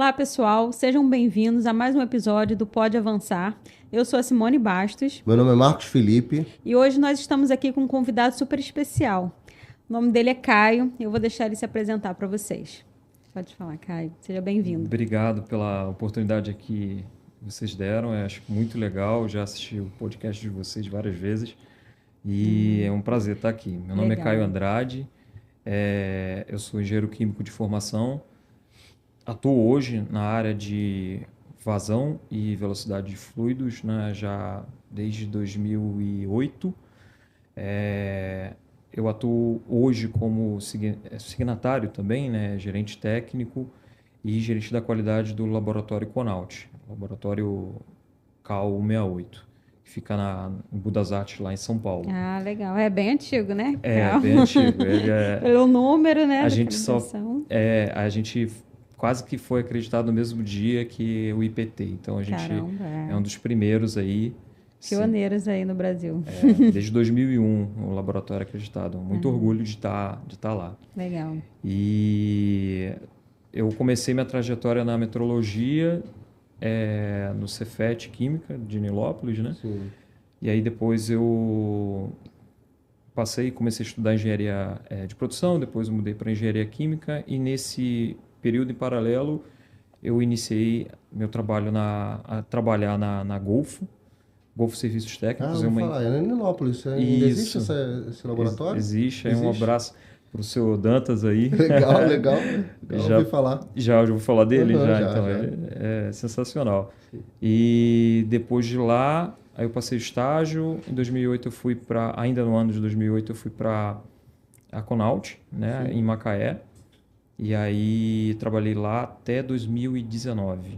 Olá, pessoal. Sejam bem-vindos a mais um episódio do Pode Avançar. Eu sou a Simone Bastos. Meu nome é Marcos Felipe. E hoje nós estamos aqui com um convidado super especial. O nome dele é Caio. Eu vou deixar ele se apresentar para vocês. Pode falar, Caio. Seja bem-vindo. Obrigado pela oportunidade que vocês deram. Eu acho muito legal. Já assisti o podcast de vocês várias vezes. E é um prazer estar aqui. Meu nome é Caio Andrade. Eu sou engenheiro químico de formação. Atuo hoje na área de vazão e velocidade de fluidos, né, já desde 2008. Eu atuo hoje como signatário também, né, gerente técnico e gerente da qualidade do laboratório Conaut, laboratório CAL 168, que fica em Budas Artes, lá em São Paulo. Ah, legal. É bem antigo, né? É bem antigo. Pelo número, né? A gente quase que foi acreditado no mesmo dia que o IPT. Então, a gente é um dos primeiros aí. Pioneiros aí no Brasil. Desde 2001, o laboratório acreditado. Muito orgulho de estar lá. Legal. E eu comecei minha trajetória na metrologia, no Cefet Química, de Nilópolis, né? Sim. E aí depois eu comecei a estudar engenharia de produção, depois eu mudei para engenharia química e nesse período em paralelo eu iniciei meu trabalho a trabalhar na Golfo Serviços Técnicos. É em Nilópolis. Ainda existe esse laboratório? Existe. Um abraço para o seu Dantas aí. Legal. Já ouvi falar. Já ouvi falar dele? Já. Já. É sensacional. Sim. E depois de lá, aí eu passei o estágio. Em 2008 eu fui ainda no ano de 2008 eu fui para a Conaut, né, em Macaé. E aí trabalhei lá até 2019.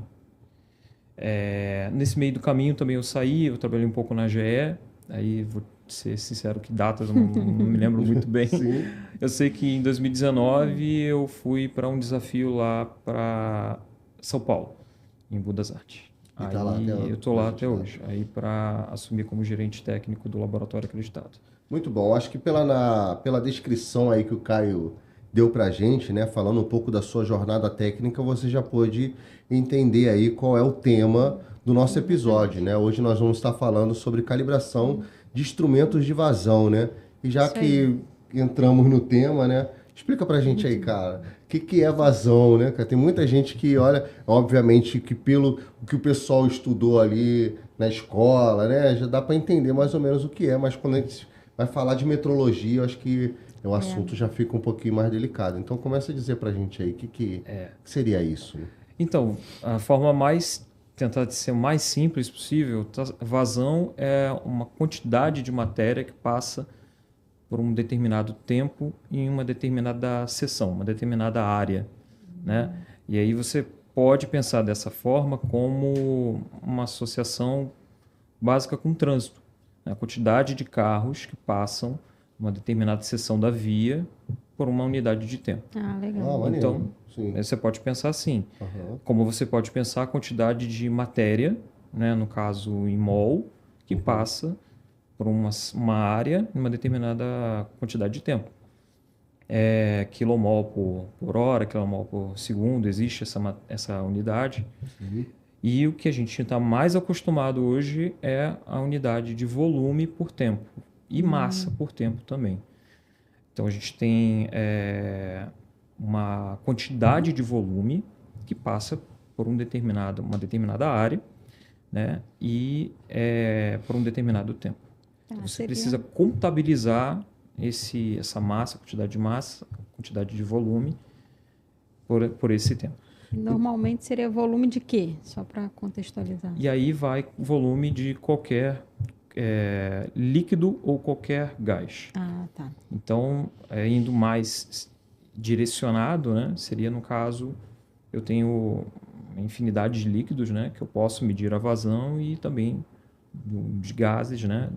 Nesse meio do caminho também eu saí, eu trabalhei um pouco na GE, aí vou ser sincero que datas eu não me lembro muito bem. Sim. Eu sei que em 2019 eu fui para um desafio lá para São Paulo, em Budas Artes. Aí eu estou lá até hoje, aí para assumir como gerente técnico do laboratório acreditado. Muito bom, acho que pela descrição aí que o Caio deu para a gente, né, falando um pouco da sua jornada técnica, você já pôde entender aí qual é o tema do nosso episódio, né? Hoje nós vamos estar falando sobre calibração de instrumentos de vazão, né? E já que entramos no tema, né, explica para a gente aí, cara, o que é vazão, né? Tem muita gente que olha, obviamente que pelo que o pessoal estudou ali na escola, né, já dá para entender mais ou menos o que é, mas quando a gente vai falar de metrologia, eu acho que o assunto já fica um pouquinho mais delicado. Então, começa a dizer para a gente aí o que seria isso. Então, a forma tentar ser o mais simples possível, vazão é uma quantidade de matéria que passa por um determinado tempo em uma determinada seção, uma determinada área, né? E aí você pode pensar dessa forma como uma associação básica com o trânsito, né? A quantidade de carros que passam uma determinada seção da via por uma unidade de tempo. Ah, legal. Então, você pode pensar assim, como você pode pensar a quantidade de matéria, né, no caso em mol, que passa por uma área em uma determinada quantidade de tempo. Quilomol por hora, quilomol por segundo, existe essa unidade. E o que a gente está mais acostumado hoje é a unidade de volume por tempo. E massa por tempo também. Então, a gente tem uma quantidade de volume que passa por uma determinada área, né? E por um determinado tempo. Você precisa contabilizar essa massa, quantidade de massa, quantidade de volume por esse tempo. Normalmente seria volume de quê? Só para contextualizar. E aí vai volume de qualquer líquido ou qualquer gás. Ah, tá. Então, indo mais direcionado, né, seria no caso, eu tenho uma infinidade de líquidos, né, que eu posso medir a vazão e também de gases, né,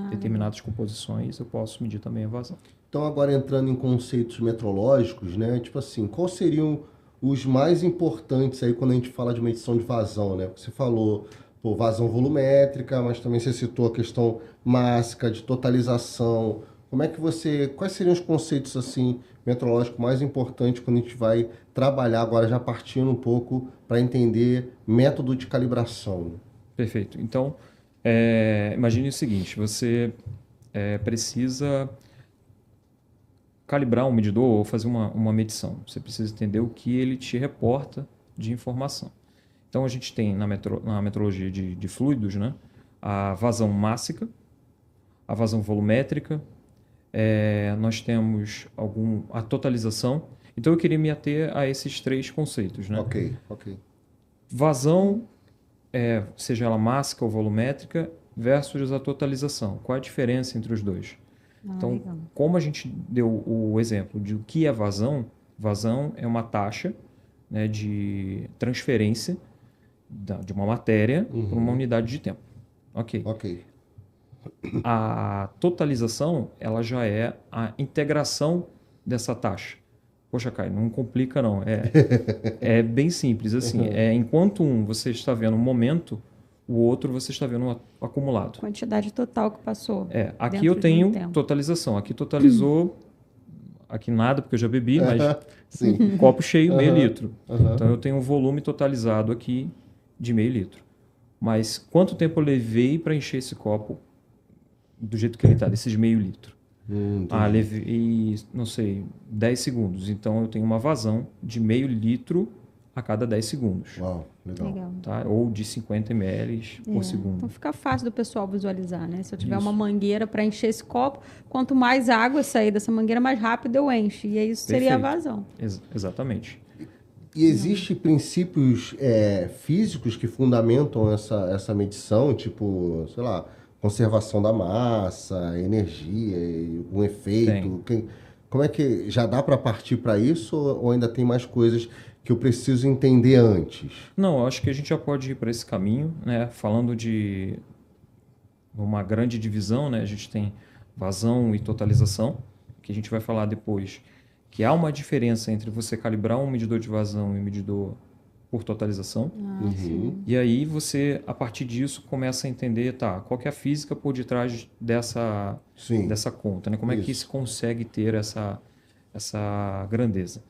determinadas composições, eu posso medir também a vazão. Então, agora entrando em conceitos metrológicos, né, tipo assim, quais seriam os mais importantes aí quando a gente fala de medição de vazão, né? Você falou vazão volumétrica, mas também você citou a questão mássica, de totalização, Como é que quais seriam os conceitos assim metrológicos mais importantes quando a gente vai trabalhar agora já partindo um pouco para entender método de calibração? Perfeito. Então, imagine o seguinte, você precisa calibrar um medidor ou fazer uma medição. Você precisa entender o que ele te reporta de informação. Então, a gente tem na metrologia de fluidos, né, a vazão mássica, a vazão volumétrica, nós temos a totalização. Então, eu queria me ater a esses três conceitos. Né? Ok. Vazão, seja ela mássica ou volumétrica, versus a totalização. Qual a diferença entre os dois? Então, legal. como a gente deu o exemplo de o que é vazão, vazão é uma taxa, né, de transferência de uma matéria para uma unidade de tempo. Ok. A totalização, ela já é a integração dessa taxa. Poxa, Caio, não complica não. É bem simples. Assim, enquanto você está vendo um momento, o outro você está vendo acumulado. Quantidade total que passou. Aqui eu tenho totalização. Aqui totalizou, aqui nada, porque eu já bebi, mas Sim. copo cheio, meio litro. Então eu tenho um volume totalizado aqui de meio litro. Mas quanto tempo eu levei para encher esse copo do jeito que ele está, desses meio litro? Levei, não sei, 10 segundos. Então eu tenho uma vazão de meio litro a cada 10 segundos. Uau, legal. Tá? Ou de 50 ml por segundo. Então fica fácil do pessoal visualizar, né? Se eu tiver uma mangueira para encher esse copo, quanto mais água sair dessa mangueira, mais rápido eu encho. E aí isso seria a vazão. Exatamente. E existem princípios físicos que fundamentam essa medição, tipo, sei lá, conservação da massa, energia, um efeito? Como é que já dá para partir para isso ou ainda tem mais coisas que eu preciso entender antes? Não, eu acho que a gente já pode ir para esse caminho, né? Falando de uma grande divisão, né? A gente tem vazão e totalização, que a gente vai falar depois, que há uma diferença entre você calibrar um medidor de vazão e um medidor por totalização. E aí você, a partir disso, começa a entender, qual que é a física por detrás dessa conta, né? Como é que se consegue ter essa grandeza?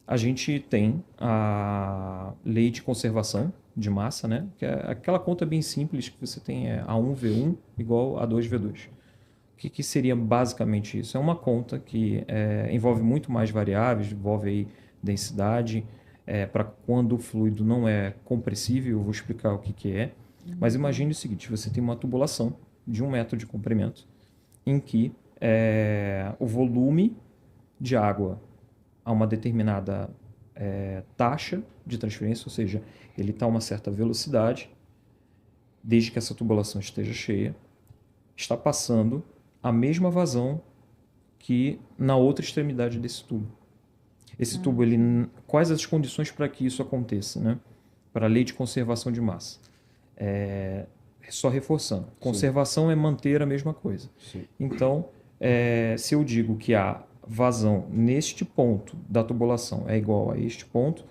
A gente tem a lei de conservação de massa, né? Que é aquela conta bem simples que você tem A1V1 igual a A2V2. O que seria basicamente isso? É uma conta que envolve muito mais variáveis, envolve aí densidade, para quando o fluido não é compressível, eu vou explicar o que é. Mas imagine o seguinte, você tem uma tubulação de 1 metro de comprimento, em que o volume de água a uma determinada taxa de transferência, ou seja, ele está a uma certa velocidade, desde que essa tubulação esteja cheia, está passando a mesma vazão que na outra extremidade desse tubo. Esse tubo, quais as condições para que isso aconteça, né? Para a lei de conservação de massa? Só reforçando. Conservação é manter a mesma coisa. Sim. Então, se eu digo que a vazão neste ponto da tubulação é igual a este ponto,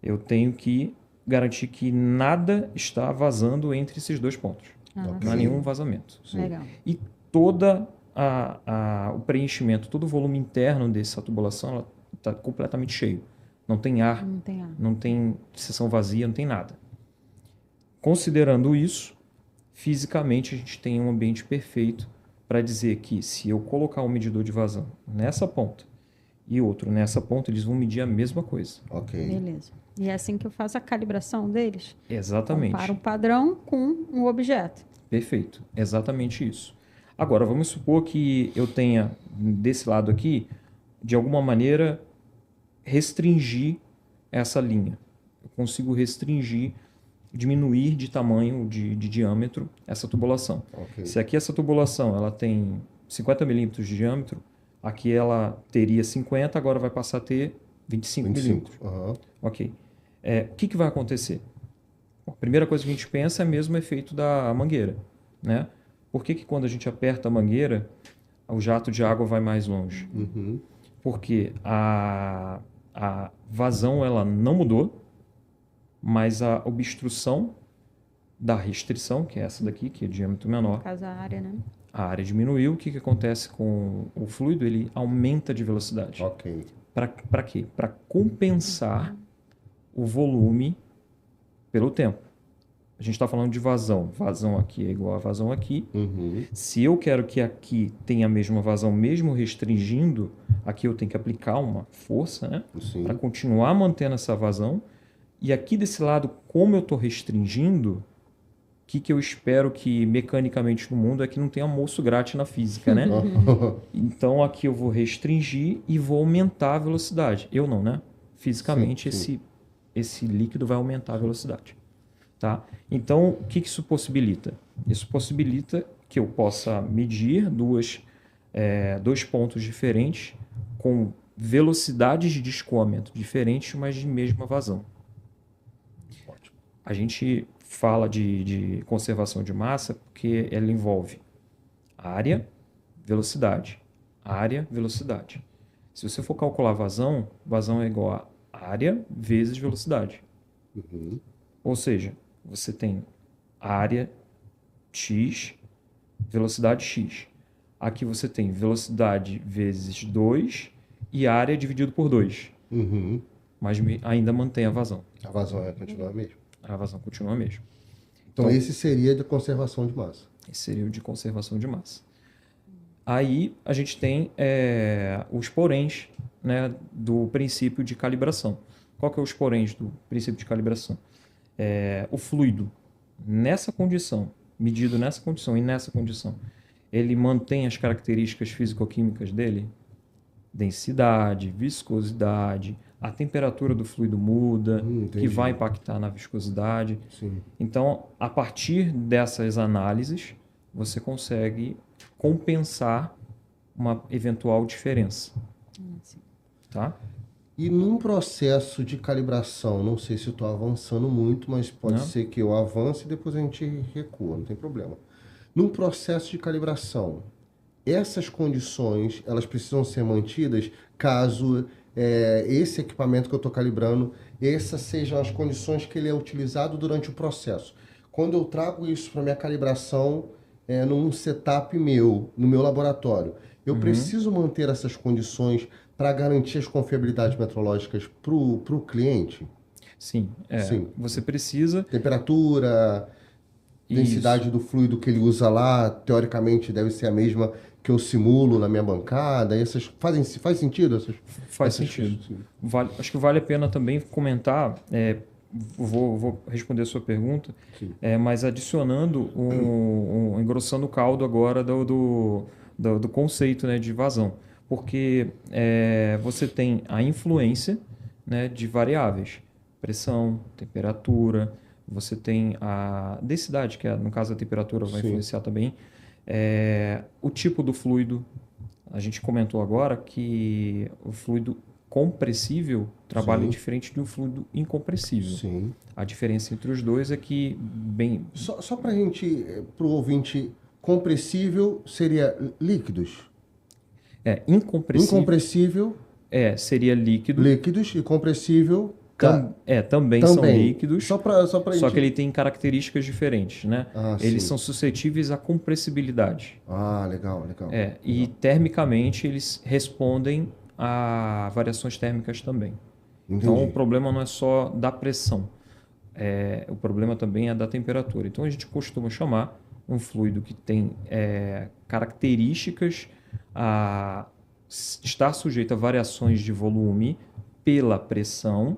eu tenho que garantir que nada está vazando entre esses dois pontos. Não há nenhum vazamento. Legal. E todo o preenchimento, todo o volume interno dessa tubulação está completamente cheio. Não tem ar, não tem seção vazia, não tem nada. Considerando isso, fisicamente a gente tem um ambiente perfeito para dizer que se eu colocar um medidor de vazão nessa ponta e outro nessa ponta, eles vão medir a mesma coisa. Ok. Beleza. E é assim que eu faço a calibração deles? Exatamente. Comparo um padrão com um objeto. Perfeito. Exatamente isso. Agora, vamos supor que eu tenha, desse lado aqui, de alguma maneira, restringir essa linha. Eu consigo restringir, diminuir de tamanho, de diâmetro, essa tubulação. Okay. Se aqui essa tubulação ela tem 50 milímetros de diâmetro, aqui ela teria 50, agora vai passar a ter 25 milímetros. Ok. O que vai acontecer? Bom, a primeira coisa que a gente pensa é mesmo o efeito da mangueira, né? Por que quando a gente aperta a mangueira, o jato de água vai mais longe? Porque a vazão ela não mudou, mas a obstrução da restrição, que é essa daqui, que é diâmetro menor. No caso, a área, né? A área diminuiu, o que acontece com o fluido? Ele aumenta de velocidade. Ok. Para quê? Para compensar o volume pelo tempo. A gente está falando de vazão. Vazão aqui é igual a vazão aqui. Uhum. Se eu quero que aqui tenha a mesma vazão, mesmo restringindo, aqui eu tenho que aplicar uma força, né? Sim. Para continuar mantendo essa vazão. E aqui desse lado, como eu estou restringindo, o que eu espero que mecanicamente no mundo é que não tenha almoço grátis na física, né? Então aqui eu vou restringir e vou aumentar a velocidade. Eu não, né? Fisicamente Sim. esse líquido vai aumentar a velocidade. Tá? Então o que isso possibilita? Isso possibilita que eu possa medir dois pontos diferentes com velocidades de escoamento diferentes, mas de mesma vazão. Ótimo. A gente fala de conservação de massa porque ela envolve área, velocidade. Área, velocidade. Se você for calcular vazão, vazão é igual a área vezes velocidade. Uhum. Ou seja, você tem área x, velocidade x. Aqui você tem velocidade vezes 2 e área dividido por 2. Uhum. Mas ainda mantém a vazão. A vazão continua a mesma. A vazão continua a mesma. Então, esse seria de conservação de massa. Esse seria o de conservação de massa. Aí a gente tem os poréns, né, do princípio de calibração. Qual que é os poréns do princípio de calibração? O fluido, nessa condição, medido nessa condição e nessa condição, ele mantém as características físico-químicas dele? Densidade, viscosidade, a temperatura do fluido muda, que vai impactar na viscosidade. Sim. Então, a partir dessas análises, você consegue compensar uma eventual diferença. Tá? E num processo de calibração, não sei se eu estou avançando muito, mas pode ser que eu avance e depois a gente recua, não tem problema. Num processo de calibração, essas condições, elas precisam ser mantidas caso esse equipamento que eu estou calibrando, essas sejam as condições que ele é utilizado durante o processo. Quando eu trago isso para minha calibração num setup meu, no meu laboratório, eu preciso manter essas condições para garantir as confiabilidades metrológicas para o cliente? Sim, Sim. Você precisa... Temperatura, densidade do fluido que ele usa lá, teoricamente deve ser a mesma que eu simulo na minha bancada. Essas faz sentido? Faz sentido. Acho que vale a pena também comentar, vou responder a sua pergunta, mas adicionando, engrossando o caldo agora do conceito, né, de vazão. Porque você tem a influência, né, de variáveis, pressão, temperatura, você tem a densidade, que no caso a temperatura vai influenciar também, o tipo do fluido. A gente comentou agora que o fluido compressível trabalha diferente de um fluido incompressível. Sim. A diferença entre os dois é que Só para a gente, para o ouvinte, compressível seria líquidos? Incompressível seria líquido. Líquidos e compressível... Também são líquidos, só que ele tem características diferentes, né? Eles são suscetíveis à compressibilidade. Legal. E termicamente eles respondem a variações térmicas também. Entendi. Então o problema não é só da pressão, o problema também é da temperatura. Então a gente costuma chamar um fluido que tem características a estar sujeito a variações de volume pela pressão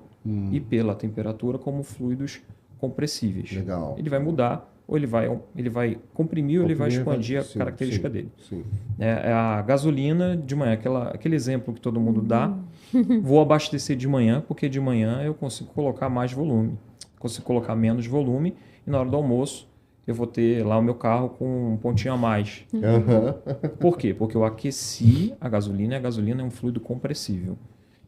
e pela temperatura como fluidos compressíveis. Legal. Ele vai mudar, ou ele vai comprimir ou ele vai expandir a característica dele. Sim. A gasolina de manhã, aquele exemplo que todo mundo dá, vou abastecer de manhã, porque de manhã eu consigo colocar mais volume, consigo colocar menos volume, e na hora do almoço eu vou ter lá o meu carro com um pontinho a mais. Por quê? Porque eu aqueci a gasolina, e a gasolina é um fluido compressível.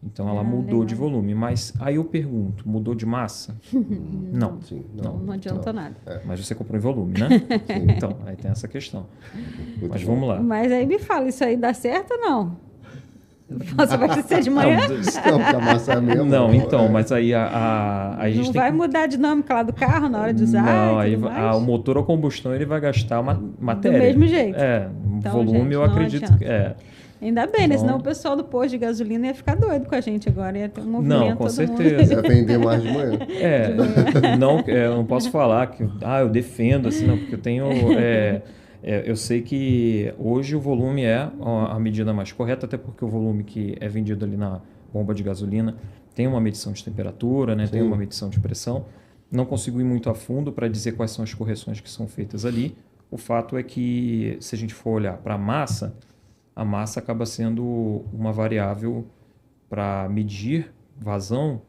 Então ela mudou de volume. Mas aí eu pergunto, mudou de massa? Não. Sim, não adianta nada. Mas você comprou em volume, né? Então, aí tem essa questão. Mas vamos lá. Mas aí me fala, isso aí dá certo ou não? Só vai abastecer de manhã? Não, porque a massa é mesmo. Não, então, mas aí a gente Não tem vai que... mudar a dinâmica lá do carro na hora de usar? Não, e aí tudo mais? o motor a combustão ele vai gastar uma matéria. Do mesmo jeito. Então, Volume gente, eu não acredito adianta. que é. Ainda bem, né? Então- Senão o pessoal do posto de gasolina ia ficar doido com a gente agora. Ia ter um movimento Não, com todo certeza. Vai vender mais de manhã. Eu não posso falar que eu defendo, assim, não, porque eu tenho. Eu sei que hoje o volume é a medida mais correta, até porque o volume que é vendido ali na bomba de gasolina tem uma medição de temperatura, né? Tem Sim. uma medição de pressão. Não consigo ir muito a fundo para dizer quais são as correções que são feitas ali. O fato é que, se a gente for olhar para a massa acaba sendo uma variável para medir vazão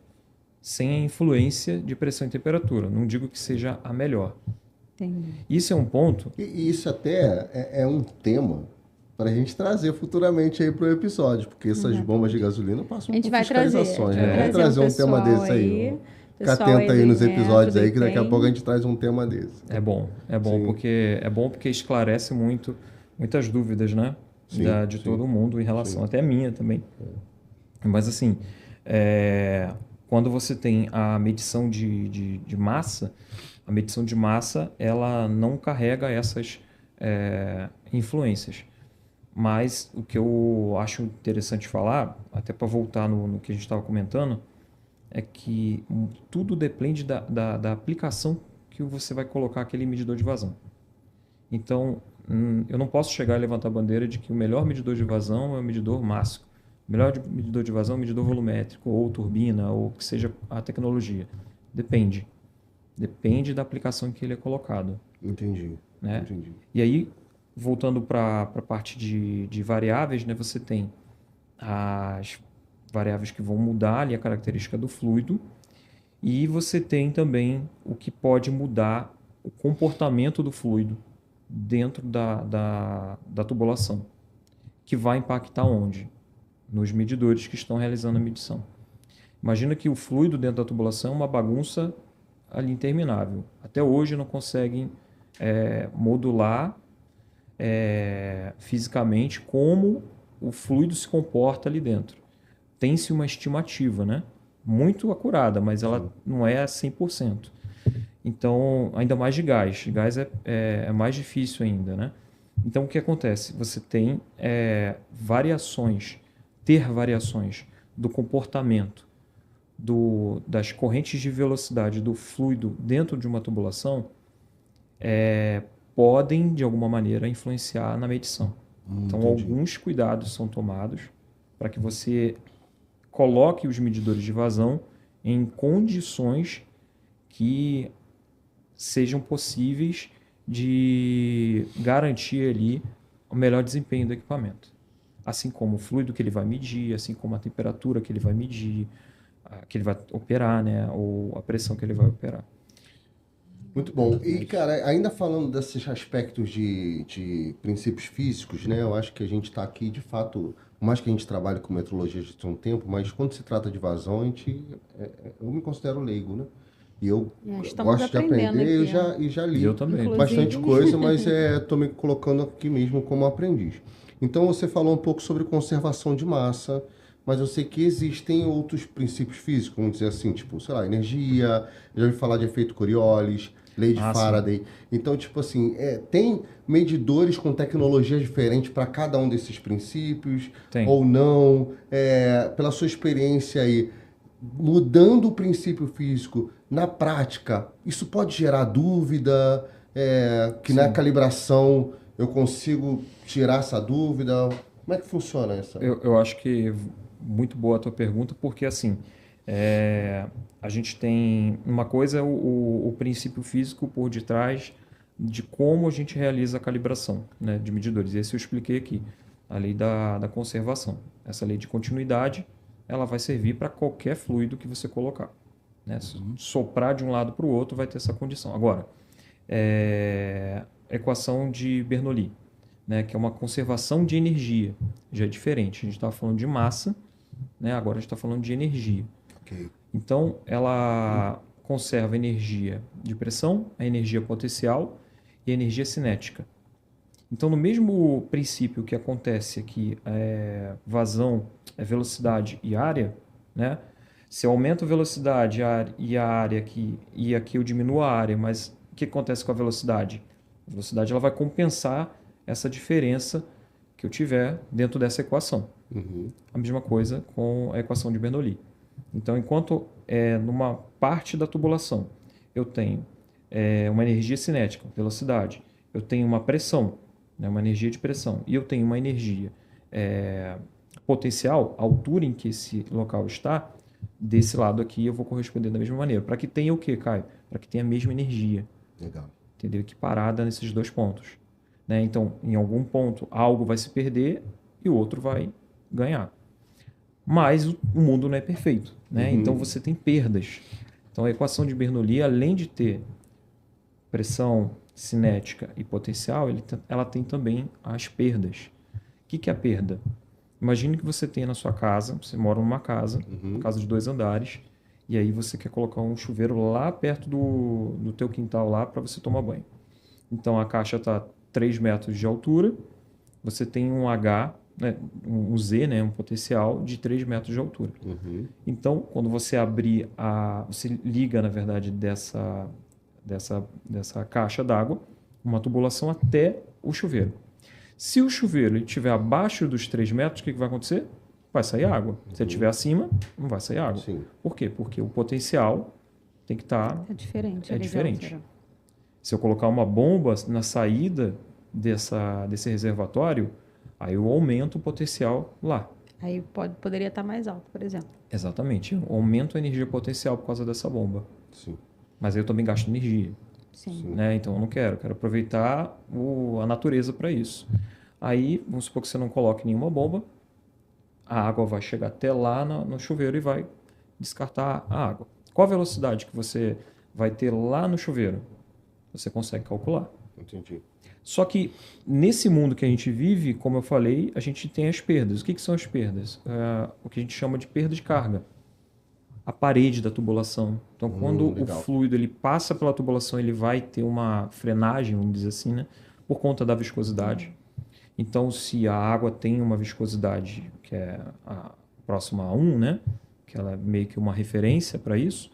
sem a influência de pressão e temperatura. Não digo que seja a melhor. Entendi. Isso é um ponto. E isso até é um tema para a gente trazer futuramente aí para o episódio, porque essas bombas de gasolina passam A gente por vai trazer. fiscalizações, A gente né? vai Vamos trazer um pessoal tema desse aí. aí. Fica Pessoal atento aí nos do episódios aí, que daqui a IPEM. pouco a gente traz um tema desse. É bom Sim. porque esclarece muitas dúvidas, né? Sim, De sim. todo mundo em relação, Sim. até a minha também. Mas assim, quando você tem a medição de massa, a medição de massa ela não carrega essas influências. Mas o que eu acho interessante falar, até para voltar no que a gente estava comentando, é que tudo depende da aplicação que você vai colocar aquele medidor de vazão. Então, eu não posso chegar e levantar a bandeira de que o melhor medidor de vazão é o medidor máximo. O melhor medidor de vazão é o medidor volumétrico, ou turbina, ou que seja a tecnologia. Depende. Depende da aplicação em que ele é colocado. Entendi. Né? Entendi. E aí, voltando para a parte de variáveis, né, você tem as variáveis que vão mudar ali a característica do fluido e você tem também o que pode mudar o comportamento do fluido dentro da tubulação, que vai impactar onde? Nos medidores que estão realizando a medição. Imagina que o fluido dentro da tubulação é uma bagunça ali interminável. Até hoje não conseguem modular fisicamente como o fluido se comporta ali dentro. Tem-se uma estimativa, né? Muito acurada, mas ela não é 100%. Então, ainda mais de gás. Gás é mais difícil ainda, né? Então, o que acontece? Você tem variações do comportamento das correntes de velocidade do fluido dentro de uma tubulação podem, de alguma maneira, influenciar na medição. Então, Entendi. alguns cuidados são tomados para que você coloque os medidores de vazão em condições que sejam possíveis de garantir ali o melhor desempenho do equipamento. Assim como o fluido que ele vai medir, assim como a temperatura que ele vai medir, que ele vai operar, né? Ou a pressão que ele vai operar. Muito bom. E, cara, ainda falando desses aspectos de princípios físicos, né? Eu acho que a gente está aqui, de fato, por mais que a gente trabalhe com metrologia de um tempo, mas quando se trata de vazão, eu me considero leigo, né? E eu Estamos gosto de aprendendo aprender aqui, e já li Eu também. Inclusive. bastante coisa, mas estou me colocando aqui mesmo como aprendiz. Então, você falou um pouco sobre conservação de massa, mas eu sei que existem outros princípios físicos, vamos dizer assim, tipo, sei lá, energia, já ouvi falar de efeito Coriolis, lei de Faraday. Sim. Então, tipo assim, tem medidores com tecnologias diferentes para cada um desses princípios? Tem. Ou não? Pela sua experiência aí, mudando o princípio físico na prática, isso pode gerar dúvida? Que na calibração eu consigo tirar essa dúvida? Como é que funciona essa? Eu acho que muito boa a tua pergunta, porque assim, a gente tem uma coisa, o princípio físico por detrás de como a gente realiza a calibração, né, de medidores. Esse eu expliquei aqui, a lei da conservação. Essa lei de continuidade, ela vai servir para qualquer fluido que você colocar. Né? Soprar de um lado para o outro vai ter essa condição. Agora, equação de Bernoulli, né, que é uma conservação de energia, já é diferente. A gente estava falando de massa, né, agora a gente está falando de energia. Ok. Então, ela conserva a energia de pressão, a energia potencial e a energia cinética. Então, no mesmo princípio que acontece aqui, vazão, velocidade e área, né? Se eu aumento a velocidade e a área aqui, e aqui eu diminuo a área, mas o que acontece com a velocidade? A velocidade ela vai compensar essa diferença que eu tiver dentro dessa equação. A mesma coisa com a equação de Bernoulli. Então, enquanto numa parte da tubulação eu tenho uma energia cinética, velocidade, eu tenho uma pressão, né, uma energia de pressão, e eu tenho uma energia potencial, a altura em que esse local está, desse lado aqui eu vou corresponder da mesma maneira. Para que tenha o quê, Caio? Para que tenha a mesma energia. Legal. Entendeu? Equiparada nesses dois pontos. Né? Então, em algum ponto, algo vai se perder e o outro vai ganhar. Mas o mundo não é perfeito. Né? Então, você tem perdas. Então, a equação de Bernoulli, além de ter pressão cinética e potencial, ela tem também as perdas. O que é a perda? Imagine que você tem na sua casa, você mora numa casa, uma casa de 2 andares, e aí você quer colocar um chuveiro lá perto do teu quintal lá para você tomar banho. Então a caixa está 3 metros de altura, você tem um H, né, um Z, né, um potencial de 3 metros de altura. Então, quando você abrir você liga, na verdade, dessa caixa d'água, uma tubulação até o chuveiro. Se o chuveiro estiver abaixo dos 3 metros, o que vai acontecer? Vai sair água. Se ele estiver acima, não vai sair água. Sim. Por quê? Porque o potencial tem que estar... É diferente. É diferente. Se eu colocar uma bomba na saída desse reservatório, aí eu aumento o potencial lá. Aí poderia estar mais alto, por exemplo. Exatamente. Eu aumento a energia potencial por causa dessa bomba. Sim. Mas aí eu também gasto energia. Sim. Né? Então eu não quero aproveitar a natureza para isso. Aí, vamos supor que você não coloque nenhuma bomba, a água vai chegar até lá no chuveiro e vai descartar a água. Qual a velocidade que você vai ter lá no chuveiro? Você consegue calcular. Entendi. Só que nesse mundo que a gente vive, como eu falei, a gente tem as perdas. O que são as perdas? O que a gente chama de perda de carga. A parede da tubulação. Então, quando o fluido ele passa pela tubulação, ele vai ter uma frenagem, vamos dizer assim, né? Por conta da viscosidade. Então, se a água tem uma viscosidade que é próxima a 1, né? Que ela é meio que uma referência para isso,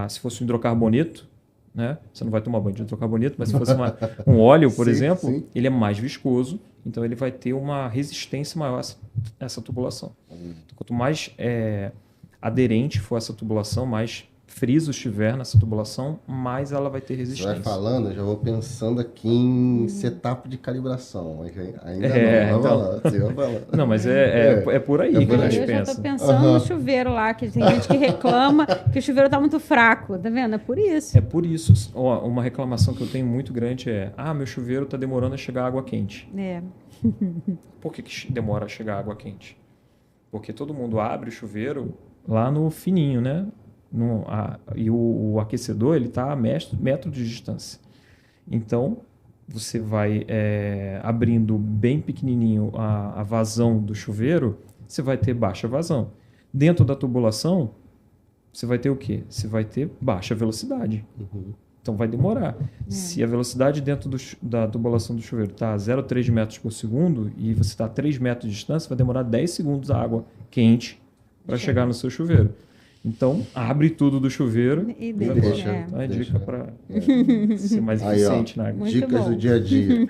se fosse um hidrocarboneto, né? Você não vai tomar banho de hidrocarboneto, mas se fosse um óleo, por exemplo, ele é mais viscoso, então ele vai ter uma resistência maior a essa tubulação. Então, quanto mais aderente for essa tubulação, mais friso estiver nessa tubulação, mais ela vai ter resistência. Você vai falando, eu já vou pensando aqui em setup de calibração. Ainda não, vai falando. Não, mas é por aí que a gente pensa. Eu já estou pensando no chuveiro lá, que tem gente que reclama que o chuveiro está muito fraco, tá vendo? É por isso. É por isso. Ó, uma reclamação que eu tenho muito grande meu chuveiro está demorando a chegar água quente. Por que demora a chegar água quente? Porque todo mundo abre o chuveiro lá no fininho, né? E o aquecedor ele está a metro de distância. Então, você vai abrindo bem pequenininho a vazão do chuveiro, você vai ter baixa vazão. Dentro da tubulação, você vai ter o quê? Você vai ter baixa velocidade. Então, vai demorar. Se a velocidade dentro da tubulação do chuveiro está a 0,3 metros por segundo e você está a 3 metros de distância, vai demorar 10 segundos a água quente para chegar no seu chuveiro. Então, abre tudo do chuveiro e deixa. A dica para ser mais eficiente na água. Dicas do dia a dia.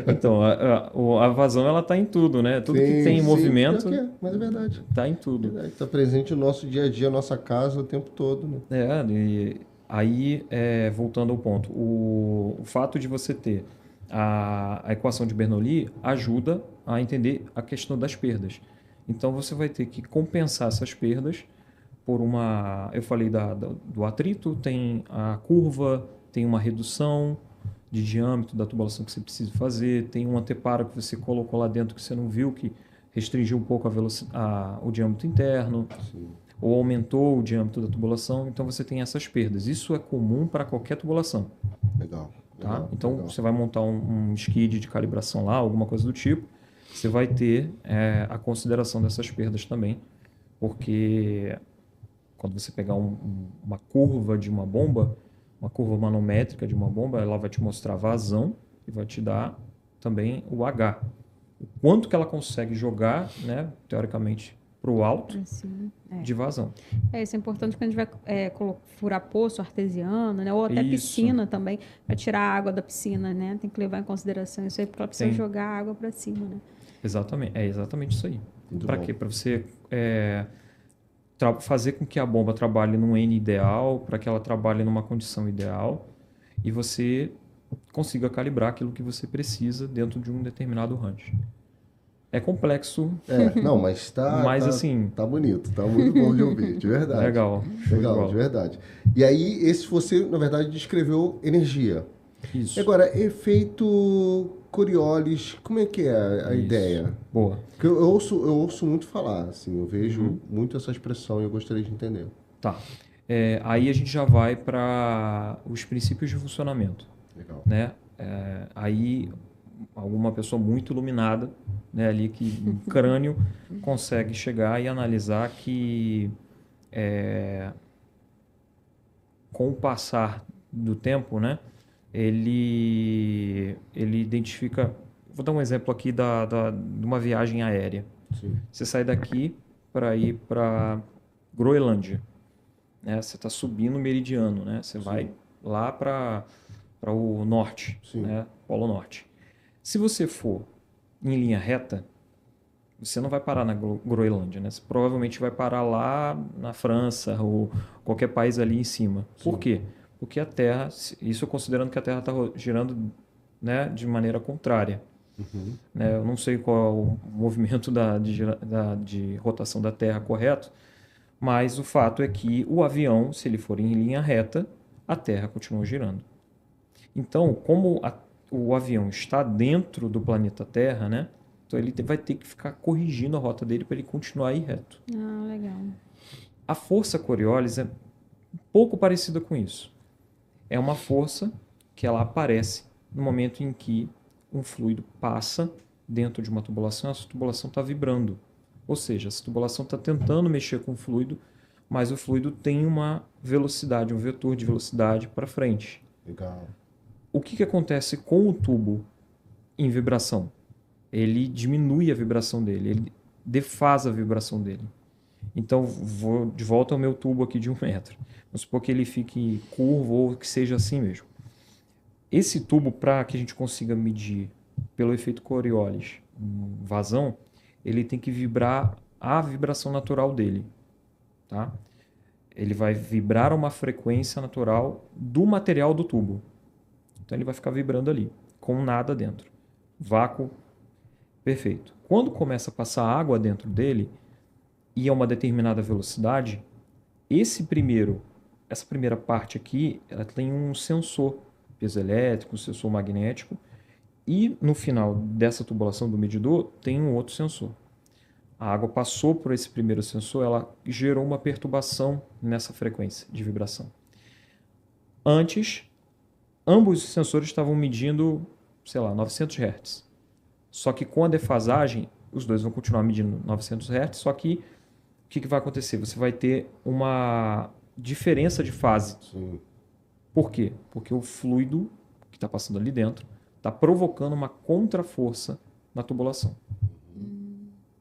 Então, a vazão ela está em tudo, né? Tudo que tem movimento. Mas é verdade. Está em tudo. Está presente no nosso dia a dia, nossa casa, o tempo todo. Né? E aí, voltando ao ponto, o fato de você ter a equação de Bernoulli ajuda a entender a questão das perdas. Então, você vai ter que compensar essas perdas por eu falei do atrito, tem a curva, tem uma redução de diâmetro da tubulação que você precisa fazer, tem um anteparo que você colocou lá dentro que você não viu, que restringiu um pouco o diâmetro interno, ou aumentou o diâmetro da tubulação, então você tem essas perdas. Isso é comum para qualquer tubulação. Legal. Tá? Então, você vai montar um skid de calibração lá, alguma coisa do tipo, você vai ter a consideração dessas perdas também, porque quando você pegar uma curva de uma bomba, uma curva manométrica de uma bomba, ela vai te mostrar vazão e e vai te dar também o H. O quanto que ela consegue jogar, né, teoricamente, para o alto Pra cima. de vazão. Isso é importante quando a gente vai furar poço artesiano, né? Ou até Isso. piscina também, para tirar a água da piscina, né? Tem que levar em consideração isso aí para você Tem. jogar a água para cima, né? Exatamente, é exatamente isso aí. Muito Para bom. quê? Para você fazer com que a bomba trabalhe num N ideal, para que ela trabalhe numa condição ideal e você consiga calibrar aquilo que você precisa dentro de um determinado range. É complexo, Não, mas mas assim, tá bonito, tá muito bom de ouvir, de verdade. legal. Show de Legal, bola. de verdade. E aí, esse você, na verdade, descreveu energia. Isso. E agora, efeito Coriolis, como é que é a Isso. ideia? Boa. Porque eu ouço muito falar, assim, eu vejo muito essa expressão e eu gostaria de entender. Tá. Aí a gente já vai para os princípios de funcionamento, Legal. né? Aí alguma pessoa muito iluminada, né, ali que um crânio consegue chegar e analisar que com o passar do tempo, né, ele identifica. Vou dar um exemplo aqui de uma viagem aérea. Sim. Você sai daqui para ir para Groenlândia, né? Você está subindo o meridiano, né? Você vai lá para o norte, Sim. né? Polo Norte. Se você for em linha reta, você não vai parar na Groenlândia, né? Você provavelmente vai parar lá na França ou qualquer país ali em cima. Por quê? Porque a Terra, isso considerando que a Terra está girando, né, de maneira contrária. Né? Eu não sei qual é o movimento de rotação da Terra correto, mas o fato é que o avião, se ele for em linha reta, a Terra continua girando. Então, como o avião está dentro do planeta Terra, né? Então ele vai ter que ficar corrigindo a rota dele para ele continuar aí reto. Ah, legal. A força Coriolis é um pouco parecida com isso. É uma força que ela aparece no momento em que um fluido passa dentro de uma tubulação, essa tubulação está vibrando. Ou seja, essa tubulação está tentando mexer com o fluido, mas o fluido tem uma velocidade, um vetor de velocidade para frente. Legal. O que acontece com o tubo em vibração? Ele diminui a vibração dele, ele defasa a vibração dele. Então, vou de volta ao meu tubo aqui de 1 metro. Vamos supor que ele fique curvo ou que seja assim mesmo. Esse tubo, para que a gente consiga medir pelo efeito Coriolis vazão, ele tem que vibrar a vibração natural dele. Tá? Ele vai vibrar a uma frequência natural do material do tubo. Então ele vai ficar vibrando ali, com nada dentro. Vácuo, perfeito. Quando começa a passar água dentro dele, e a uma determinada velocidade, essa primeira parte aqui, ela tem um sensor piezoelétrico, um sensor magnético, e no final dessa tubulação do medidor tem um outro sensor. A água passou por esse primeiro sensor, ela gerou uma perturbação nessa frequência de vibração. Antes, ambos os sensores estavam medindo, sei lá, 900 Hz. Só que com a defasagem, os dois vão continuar medindo 900 Hz, só que o que vai acontecer? Você vai ter uma diferença de fase. Sim. Por quê? Porque o fluido que está passando ali dentro está provocando uma contraforça na tubulação.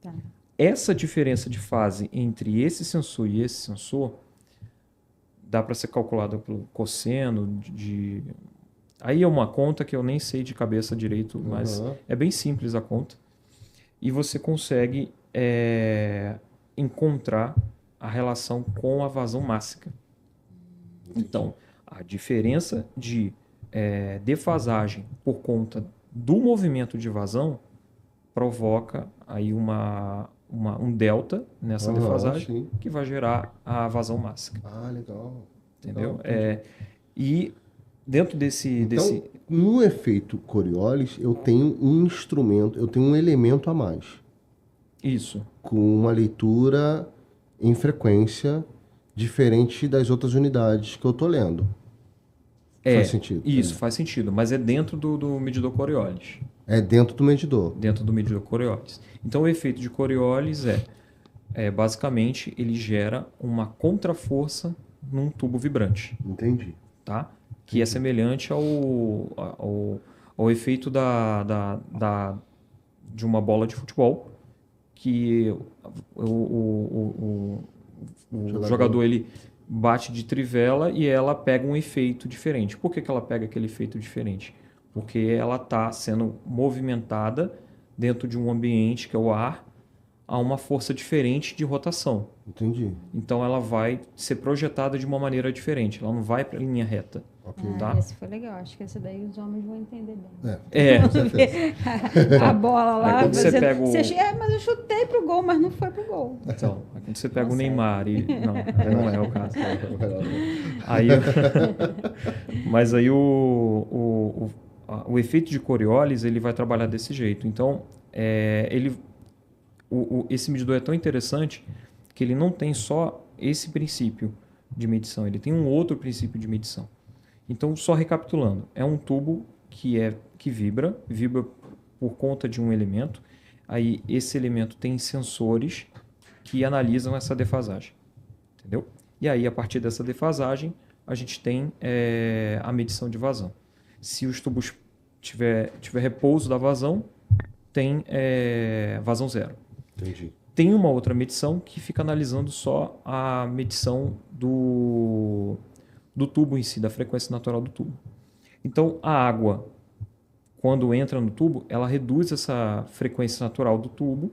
Tá. Essa diferença de fase entre esse sensor e esse sensor dá para ser calculada pelo cosseno Aí é uma conta que eu nem sei de cabeça direito, mas é bem simples a conta. E você consegue encontrar a relação com a vazão mássica. Então, a diferença de defasagem por conta do movimento de vazão provoca aí um delta nessa defasagem, sim. que vai gerar a vazão mássica. Ah, legal. Entendeu? Legal, E dentro desse... Então, no efeito Coriolis, eu tenho um instrumento, eu tenho um elemento a mais. Isso. Com uma leitura em frequência diferente das outras unidades que eu estou lendo. Faz sentido? Isso, faz sentido. Mas é dentro do medidor Coriolis. É dentro do medidor. Dentro do medidor Coriolis. Então, o efeito de Coriolis basicamente, ele gera uma contraforça num tubo vibrante. Entendi. Tá? Que é semelhante ao ao efeito de uma bola de futebol, que o jogador ele bate de trivela e ela pega um efeito diferente. Por que ela pega aquele efeito diferente? Porque ela está sendo movimentada dentro de um ambiente, que é o ar, a uma força diferente de rotação. Entendi. Então ela vai ser projetada de uma maneira diferente, ela não vai para a linha reta. Ok. Tá? Esse foi legal. Acho que esse daí os homens vão entender bem. Com A bola lá. Aí quando você pega mas eu chutei pro gol, mas não foi pro gol. Então, aí quando você pega o Consegue. Neymar e... Não é o caso. Aí, mas aí o efeito de Coriolis ele vai trabalhar desse jeito. Então, esse medidor é tão interessante que ele não tem só esse princípio de medição, ele tem um outro princípio de medição. Então, só recapitulando, é um tubo que vibra por conta de um elemento. Aí esse elemento tem sensores que analisam essa defasagem, entendeu? E aí, a partir dessa defasagem, a gente tem a medição de vazão. Se os tubos tiver repouso da vazão, tem vazão zero. Entendi. Tem uma outra medição que fica analisando só a medição do tubo em si, da frequência natural do tubo. Então, a água, quando entra no tubo, ela reduz essa frequência natural do tubo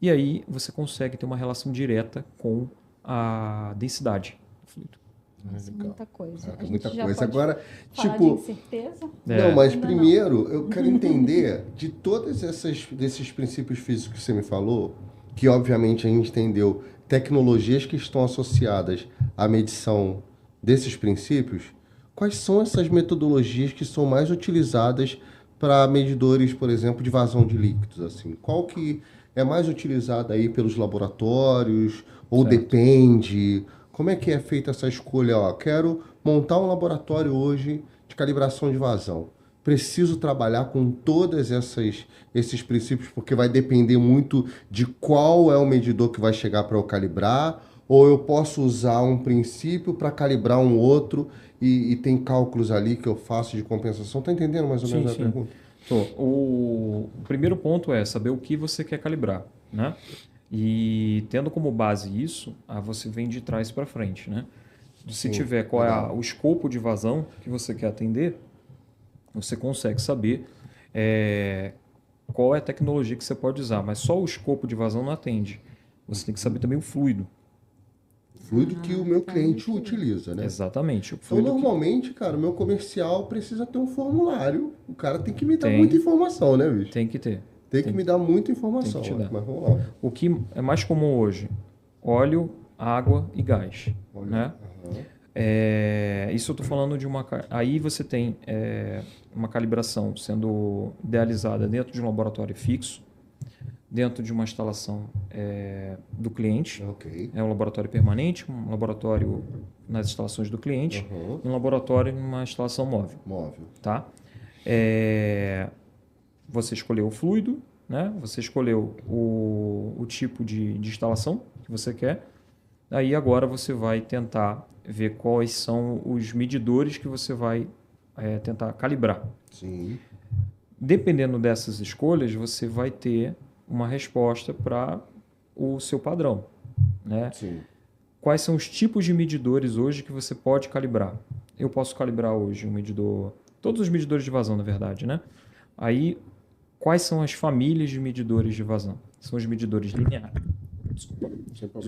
e aí você consegue ter uma relação direta com a densidade do fluido. Nossa, muita coisa. A gente Muita já coisa. pode Agora, falar tipo... de incerteza? Não, mas Ainda primeiro eu quero entender de todos desses princípios físicos que você me falou, que obviamente a gente entendeu tecnologias que estão associadas à medição desses princípios, quais são essas metodologias que são mais utilizadas para medidores, por exemplo, de vazão de líquidos? Assim? Qual que é mais utilizada aí pelos laboratórios? Ou Certo. depende? Como é que é feita essa escolha? Ó, quero montar um laboratório hoje de calibração de vazão. Preciso trabalhar com todos esses princípios, porque vai depender muito de qual é o medidor que vai chegar para eu calibrar, ou eu posso usar um princípio para calibrar um outro e tem cálculos ali que eu faço de compensação. Tá entendendo mais ou menos a pergunta? O primeiro ponto é saber o que você quer calibrar, né? E tendo como base isso, você vem de trás para frente, né? Se tiver qual é o escopo de vazão que você quer atender, você consegue saber qual é a tecnologia que você pode usar. Mas só o escopo de vazão não atende. Você tem que saber também o fluido. Fluido que o meu cliente utiliza, né? Exatamente. O Então, fluido normalmente, cara, o meu comercial precisa ter um formulário. O cara tem que me dar Tem. muita informação, né, bicho? tem que ter. Tem que me dar muita informação. tem que te dar. Mas vamos lá. O que é mais comum hoje? Óleo, água e gás. Né? Isso eu estou falando de uma... Aí você tem uma calibração sendo idealizada dentro de um laboratório fixo, dentro de uma instalação do cliente. Ok. É um laboratório permanente, um laboratório nas instalações do cliente, e um laboratório numa instalação móvel. Móvel. Tá? Você escolheu o fluido, né? Você escolheu o tipo de instalação que você quer. Aí agora você vai tentar ver quais são os medidores que você vai tentar calibrar. Sim. Dependendo dessas escolhas, você vai ter uma resposta para o seu padrão, né? Sim. Quais são os tipos de medidores hoje que você pode calibrar? Eu posso calibrar hoje um medidor... Todos os medidores de vazão, na verdade, né? Aí, quais são as famílias de medidores de vazão? São os medidores lineares. Desculpa. Os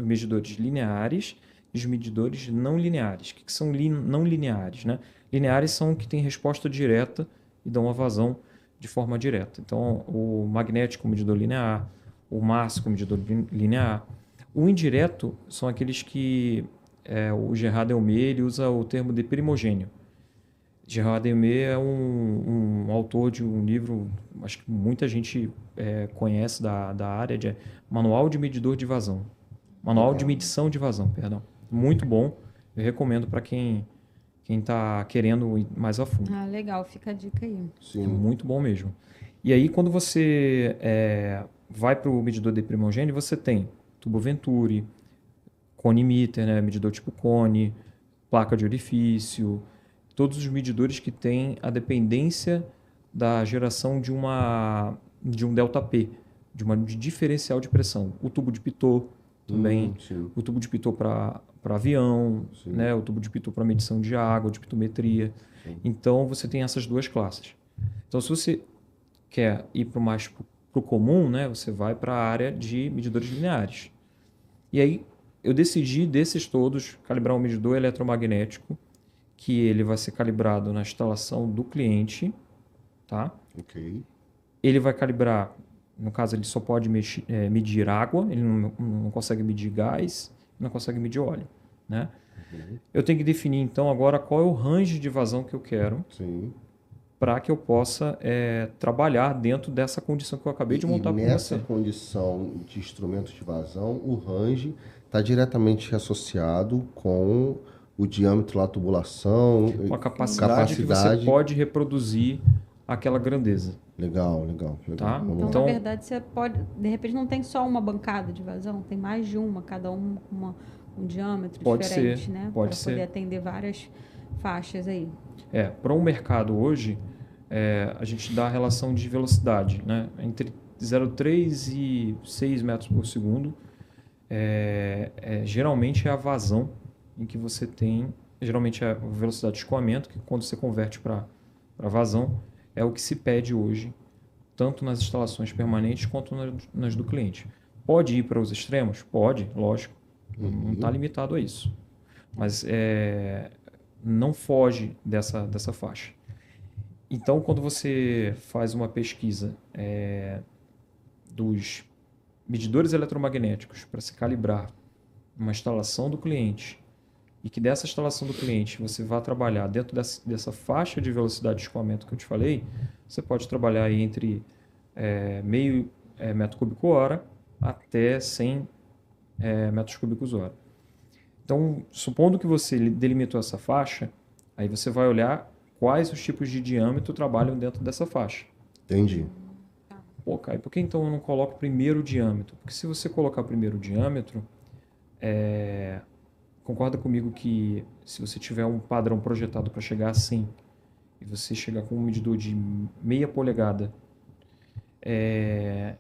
medidores lineares e os medidores não lineares. O que são não lineares, né? Lineares são que têm resposta direta e dão a vazão de forma direta. Então, o magnético, o medidor linear, o márcico, o medidor linear. O indireto são aqueles que o Gerard Delmé ele usa o termo de primogênio. Gerard Delmé é um autor de um livro, acho que muita gente conhece da área, de Manual de Medidor de Vazão. Manual de Medição de Vazão, perdão. Muito bom. Eu recomendo para quem está querendo ir mais a fundo. Ah, legal. Fica a dica aí. Sim. É muito bom mesmo. E aí, quando você vai para o medidor de primogênio, você tem tubo Venturi, cone emitter, né, medidor tipo cone, placa de orifício, todos os medidores que têm a dependência da geração de um ΔP, de diferencial de pressão. O tubo de Pitot também, Sim. o tubo de Pitot para avião, Sim. né? O tubo de Pitot para medição de água, de pitometria. Sim. Então, você tem essas duas classes. Então, se você quer ir para o comum, né? Você vai para a área de medidores lineares. E aí, eu decidi, desses todos, calibrar um medidor eletromagnético, que ele vai ser calibrado na instalação do cliente, tá? Ok. Ele vai calibrar, no caso, ele só pode medir água, ele não consegue medir gás, não consegue medir óleo, né? Eu tenho que definir, então, agora qual é o range de vazão que eu quero Sim. para que eu possa trabalhar dentro dessa condição que eu acabei de montar E com nessa você. condição de instrumentos de vazão, o range está diretamente associado com o diâmetro da tubulação, Com a capacidade que você pode reproduzir aquela grandeza. Legal. Tá? Vamos Então, lá. na verdade, você pode... De repente, não tem só uma bancada de vazão, tem mais de uma, cada um com um diâmetro Pode diferente, ser, né? pode Para ser. poder atender várias faixas aí. Para um mercado hoje, a gente dá a relação de velocidade, né? Entre 0,3 e 6 metros por segundo. Geralmente é a vazão em que você tem, geralmente é a velocidade de escoamento, que quando você converte para vazão, é o que se pede hoje, tanto nas instalações permanentes quanto nas do cliente. Pode ir para os extremos? Pode, lógico. Não está limitado a isso. Mas não foge dessa faixa. Então, quando você faz uma pesquisa dos medidores eletromagnéticos para se calibrar uma instalação do cliente e que dessa instalação do cliente você vai trabalhar dentro dessa faixa de velocidade de escoamento que eu te falei, você pode trabalhar aí entre meio metro cúbico hora até 100 metros cúbicos hora. Então, supondo que você delimitou essa faixa, aí você vai olhar quais os tipos de diâmetro trabalham dentro dessa faixa. Entendi. Pô, Caio, por que então eu não coloco primeiro o diâmetro? Porque se você colocar primeiro o diâmetro, concorda comigo que se você tiver um padrão projetado para chegar a 100 e você chegar com um medidor de meia polegada,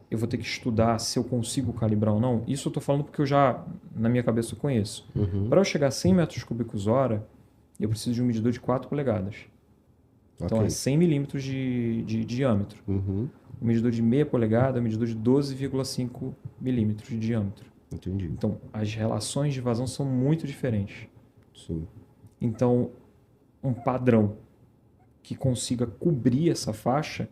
eu vou ter que estudar se eu consigo calibrar ou não? Isso eu estou falando porque eu já, na minha cabeça, eu conheço. Para eu chegar a 100 metros cúbicos hora, eu preciso de um medidor de 4 polegadas. Então, Ok. é 100 milímetros de diâmetro. O medidor de meia polegada é um medidor de 12,5 milímetros de diâmetro. Entendi. Então, as relações de vazão são muito diferentes. Sim. Então, um padrão que consiga cobrir essa faixa,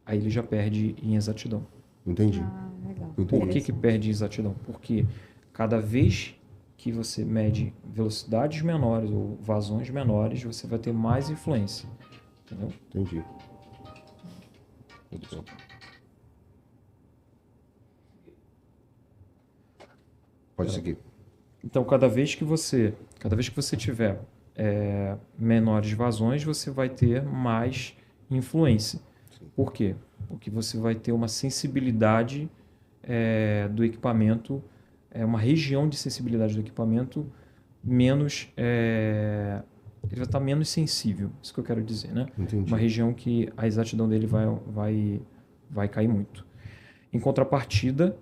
aí ele já perde em exatidão. Entendi. Ah, legal. Por que perde em exatidão? Porque cada vez que você mede velocidades menores ou vazões menores, você vai ter mais influência. Entendeu? Entendi. Muito bom. Pode seguir. Então, cada vez que você tiver menores vazões, você vai ter mais influência. Por quê? Porque você vai ter uma sensibilidade do equipamento, uma região de sensibilidade do equipamento menos... ele vai estar menos sensível, isso que eu quero dizer, né? Entendi. Uma região que a exatidão dele vai cair muito. Em contrapartida,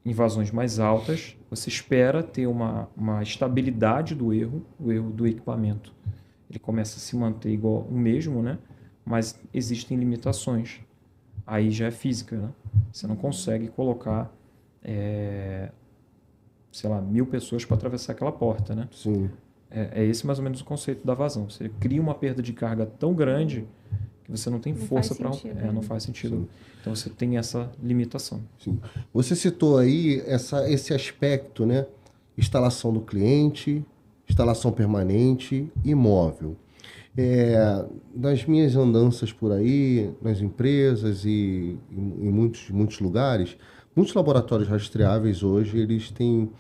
em vazões mais altas, você espera ter uma estabilidade do erro, o erro do equipamento. Ele começa a se manter igual o mesmo, né? Mas existem limitações. Aí já é física, né? Você não consegue colocar, 1.000 pessoas para atravessar aquela porta, né? Sim. É esse mais ou menos o conceito da vazão. Você cria uma perda de carga tão grande que você não tem força para... não faz sentido. Sim. Então você tem essa limitação. Sim. Você citou aí esse aspecto, né? Instalação do cliente, instalação permanente e móvel. Nas minhas andanças por aí, nas empresas e em muitos lugares, muitos laboratórios rastreáveis hoje, eles têm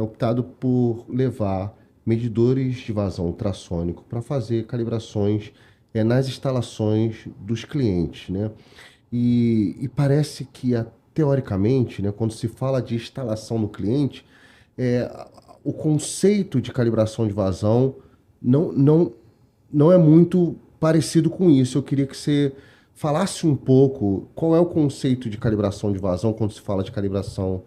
optado por levar medidores de vazão ultrassônico para fazer calibrações nas instalações dos clientes, né? E parece que, teoricamente, né, quando se fala de instalação no cliente, o conceito de calibração de vazão não não é muito parecido com isso. Eu queria que você falasse um pouco qual é o conceito de calibração de vazão quando se fala de calibração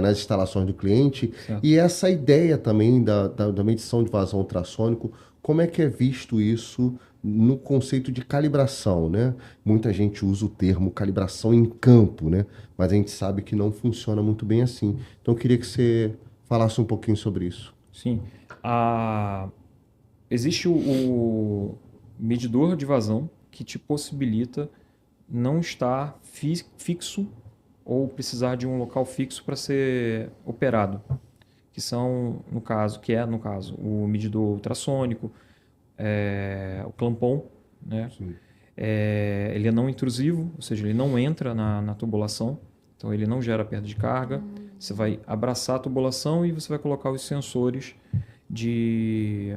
nas instalações do cliente Certo. e essa ideia também da medição de vazão ultrassônico, como é que é visto isso no conceito de calibração, né? Muita gente usa o termo calibração em campo, né? Mas a gente sabe que não funciona muito bem assim. Então eu queria que você falasse um pouquinho sobre isso. Sim. Existe o medidor de vazão que te possibilita não estar fixo ou precisar de um local fixo para ser operado, que são, no caso, o medidor ultrassônico, o clampon, né? Sim. Ele é não intrusivo, ou seja, ele não entra na tubulação, então ele não gera perda de carga. Você vai abraçar a tubulação e você vai colocar os sensores de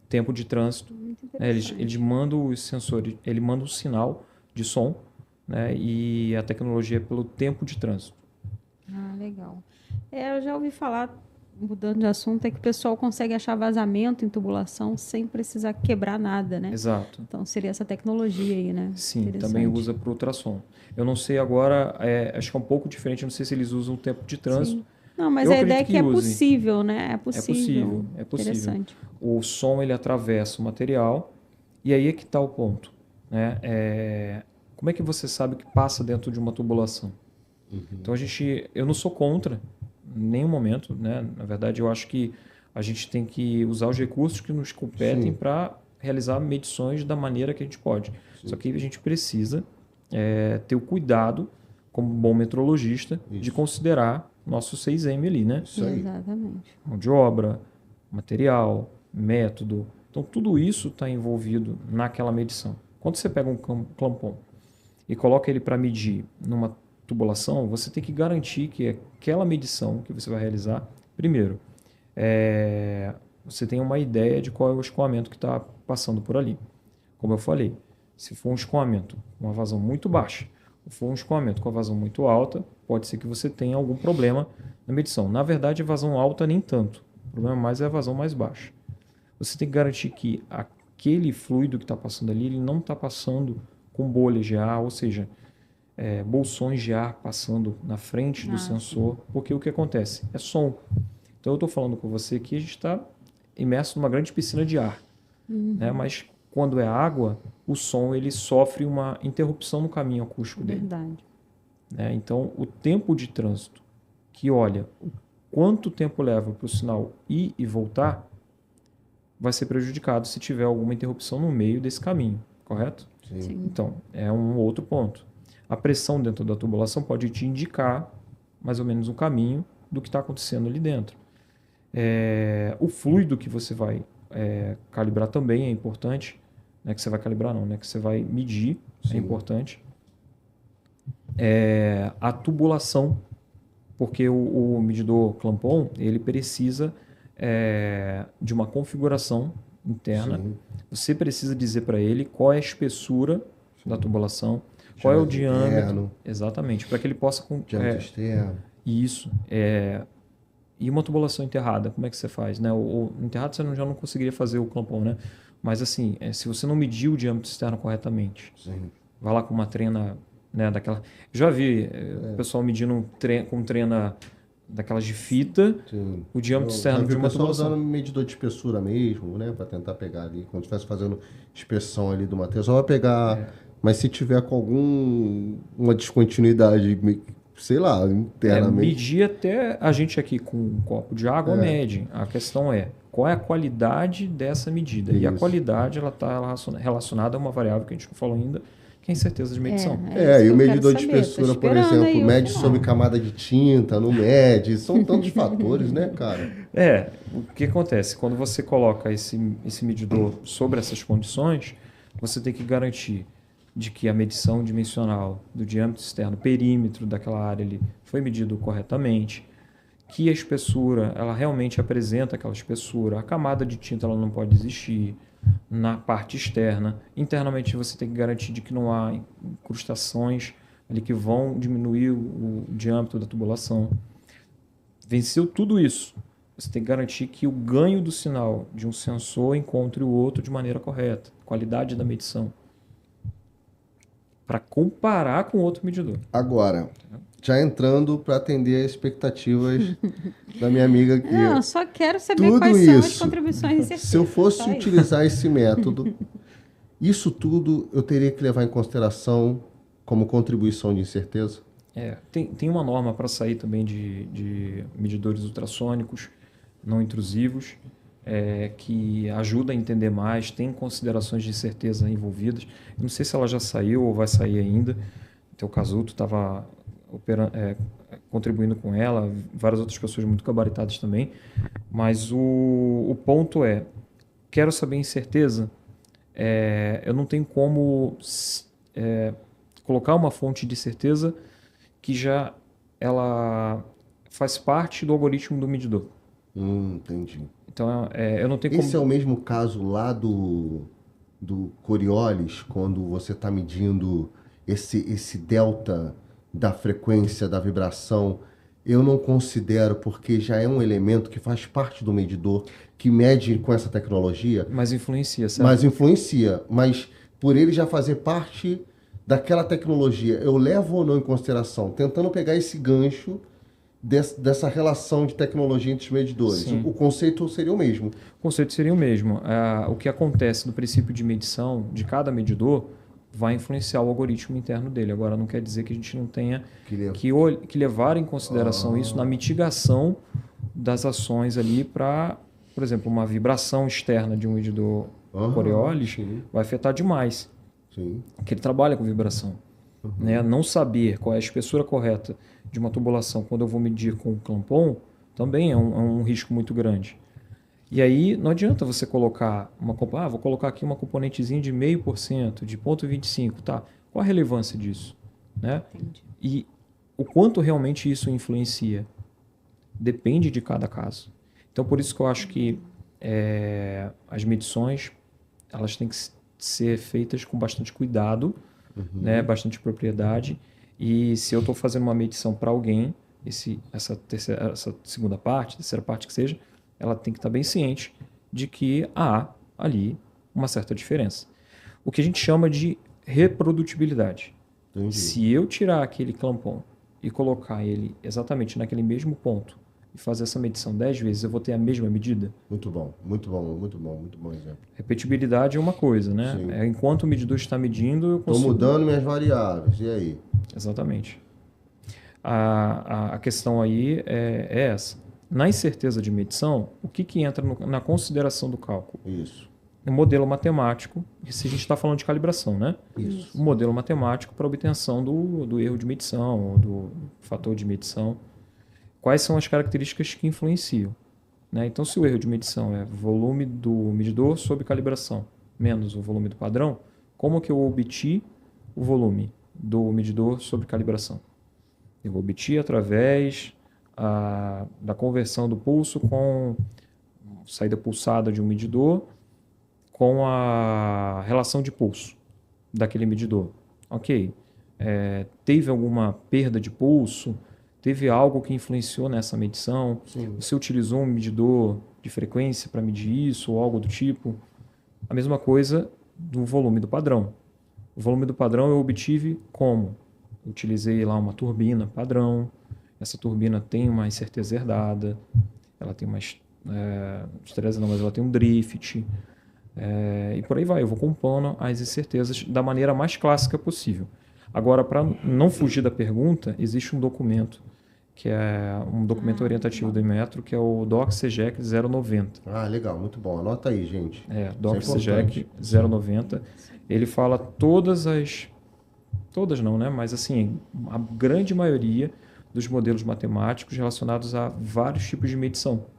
tempo de trânsito. Muito Ele manda os sensores, ele manda um sinal de som, né? E a tecnologia é pelo tempo de trânsito. Ah, legal. Eu já ouvi falar, mudando de assunto, é que o pessoal consegue achar vazamento em tubulação sem precisar quebrar nada, né? Exato. Então seria essa tecnologia aí, né? Sim, também usa para ultrassom. Eu não sei agora, acho que é um pouco diferente, não sei se eles usam o tempo de trânsito. Sim. Não, mas Eu a ideia é acredito que que é use. possível, né? É É possível. Interessante. O som ele atravessa o material e aí é que está o ponto, né? Como é que você sabe que passa dentro de uma tubulação? Então eu não sou contra em nenhum momento, né? Na verdade, eu acho que a gente tem que usar os recursos que nos competem para realizar medições da maneira que a gente pode. Só que a gente precisa ter o cuidado, como bom metrologista, de considerar nosso 6M ali, né? Isso aí. Exatamente. Mão de obra, material, método. Então, tudo isso está envolvido naquela medição. Quando você pega um clampon e coloca ele para medir numa tubulação, você tem que garantir que aquela medição que você vai realizar, primeiro, você tem uma ideia de qual é o escoamento que está passando por ali. Como eu falei, se for um escoamento com uma vazão muito baixa, ou for um escoamento com a vazão muito alta, pode ser que você tenha algum problema na medição. Na verdade, a vazão alta nem tanto. O problema mais é a vazão mais baixa. Você tem que garantir que aquele fluido que está passando ali, ele não está passando com bolhas de ar, ou seja, bolsões de ar passando na frente do sensor, porque o que acontece? É som. Então eu estou falando com você que a gente está imerso numa grande piscina de ar, né? Mas quando é água, o som ele sofre uma interrupção no caminho acústico dele. Verdade. Né? Então, o tempo de trânsito, que olha o quanto tempo leva para o sinal ir e voltar, vai ser prejudicado se tiver alguma interrupção no meio desse caminho, correto? Sim. Então, é um outro ponto. A pressão dentro da tubulação pode te indicar mais ou menos um caminho do que está acontecendo ali dentro. O fluido que você vai calibrar também é importante. Não é que você vai calibrar, não, né? Que você vai medir, é importante. A tubulação, porque o medidor clampon, ele precisa de uma configuração interna. Sim. Você precisa dizer para ele qual é a espessura da tubulação, qual é o diâmetro. Interno, Exatamente, para que ele possa... diâmetro externo. Isso. E uma tubulação enterrada, como é que você faz? Né? O enterrado você já não conseguiria fazer o clampon, né? Mas assim, se você não medir o diâmetro externo corretamente, Sim. vai lá com uma trena, né, daquela... Já vi o pessoal medindo com trena daquelas de fita, Sim. o diâmetro externo de o uma pessoal tubulação. usando medidor de espessura mesmo, né? Para tentar pegar ali. Quando estivesse fazendo inspeção ali do material, só vai pegar... Mas se tiver com uma descontinuidade, sei lá, internamente... Medir até a gente aqui com um copo de água mede. A questão é, qual é a qualidade dessa medida? E a Isso. qualidade ela está relacionada a uma variável que a gente não falou ainda, que é a incerteza de medição. isso E que o eu quero medidor de saber. Tô espessura, por esperando aí exemplo, o mede final. sobre camada de tinta, não mede. São tantos fatores, né, cara? O que acontece? Quando você coloca esse medidor sobre essas condições, você tem que garantir de que a medição dimensional do diâmetro externo, perímetro daquela área ali, foi medido corretamente, que a espessura, ela realmente apresenta aquela espessura, a camada de tinta ela não pode existir na parte externa. Internamente você tem que garantir de que não há incrustações ali que vão diminuir o diâmetro da tubulação. Venceu tudo isso. você tem que garantir que o ganho do sinal de um sensor encontre o outro de maneira correta, qualidade da medição, para comparar com outro medidor. Agora, já entrando para atender as expectativas da minha amiga aqui. Não, eu só quero saber Tudo quais são as isso. contribuições de certeza. Se eu fosse Só isso. utilizar esse método, isso tudo eu teria que levar em consideração como contribuição de incerteza? Tem uma norma para sair também de medidores ultrassônicos não intrusivos, que ajuda a entender mais, tem considerações de certeza envolvidas. Eu não sei se ela já saiu ou vai sair ainda. O Casuto estava contribuindo com ela, várias outras pessoas muito gabaritadas também. Mas o ponto quero saber em certeza, eu não tenho como colocar uma fonte de certeza que já ela faz parte do algoritmo do medidor. Entendi. Então, eu não tenho como... Esse é o mesmo caso lá do Coriolis, quando você está medindo esse delta da frequência da vibração. Eu não considero, porque já é um elemento que faz parte do medidor, que mede com essa tecnologia. Mas influencia, certo? Mas influencia. Mas por ele já fazer parte daquela tecnologia, eu levo ou não em consideração, tentando pegar esse gancho dessa relação de tecnologia entre os medidores. Sim. O conceito seria o mesmo. O conceito seria o mesmo. O que acontece no princípio de medição de cada medidor vai influenciar o algoritmo interno dele. Agora, não quer dizer que a gente não tenha que levar em consideração isso na mitigação das ações ali para, por exemplo, uma vibração externa de um medidor Coriolis vai afetar demais. Sim. Que ele trabalha com vibração. Né? Não saber qual é a espessura correta de uma tubulação quando eu vou medir com o clampon também é um risco muito grande. E aí não adianta você colocar vou colocar aqui uma componentezinha de 0,5%, de 0,25%, tá? Qual a relevância disso? Né? E o quanto realmente isso influencia depende de cada caso. Então por isso que eu acho que as medições elas têm que ser feitas com bastante cuidado, né, bastante propriedade. E se eu estou fazendo uma medição para alguém, essa segunda parte, terceira parte que seja, ela tem que estar bem ciente de que há ali uma certa diferença. O que a gente chama de reprodutibilidade. Entendi. Se eu tirar aquele clampon e colocar ele exatamente naquele mesmo ponto e fazer essa medição 10 vezes, eu vou ter a mesma medida? Muito bom, muito bom, muito bom, muito bom exemplo. Repetibilidade é uma coisa, né? Enquanto o medidor está medindo, eu consigo... Estou mudando minhas variáveis, e aí? Exatamente. A questão aí é essa. Na incerteza de medição, o que entra na consideração do cálculo? Isso. Um modelo matemático, se a gente está falando de calibração, né? Isso. Um modelo matemático para obtenção do erro de medição, ou do fator de medição. Quais são as características que influenciam? Né? Então, se o erro de medição é volume do medidor sobre calibração menos o volume do padrão, como que eu obti o volume do medidor sobre calibração? Eu obti através da conversão do pulso com saída pulsada de um medidor com a relação de pulso daquele medidor. Ok. Teve alguma perda de pulso? Teve algo que influenciou nessa medição? Sim. Você utilizou um medidor de frequência para medir isso ou algo do tipo? A mesma coisa do volume do padrão. O volume do padrão eu obtive como? Eu utilizei lá uma turbina padrão. Essa turbina tem uma incerteza herdada. Ela tem uma estresse não, mas ela tem um drift. E por aí vai. Eu vou compondo as incertezas da maneira mais clássica possível. Agora, para não fugir da pergunta, existe um documento que é um documento orientativo do Inmetro, que é o DOC-CGEC 090. Ah, legal, muito bom. Anota aí, gente. DOC-CGEC 090. Ele fala todas não, né? Mas assim, a grande maioria dos modelos matemáticos relacionados a vários tipos de medição.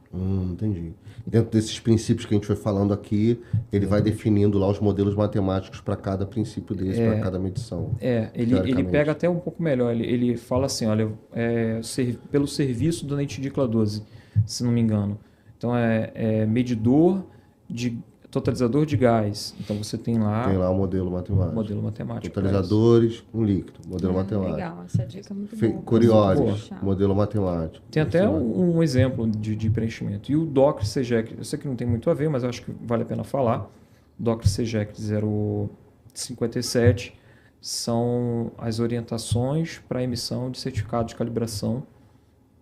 Entendi. Dentro desses princípios que a gente foi falando aqui, ele vai definindo lá os modelos matemáticos para cada princípio desse, para cada medição. Ele pega até um pouco melhor. Ele fala assim, olha, pelo serviço da NetDicla 12, se não me engano. Então, medidor de... totalizador de gás. Então você tem lá Tem lá o modelo o matemático. modelo matemático. pra isso. Totalizadores com líquido, modelo matemático. Legal, essa dica é muito boa. Coriolis, Boa. modelo matemático. Tem até um exemplo de preenchimento. E o Docker CGEC, eu sei que não tem muito a ver, mas eu acho que vale a pena falar. O Docker CGEC 057 são as orientações para emissão de certificado de calibração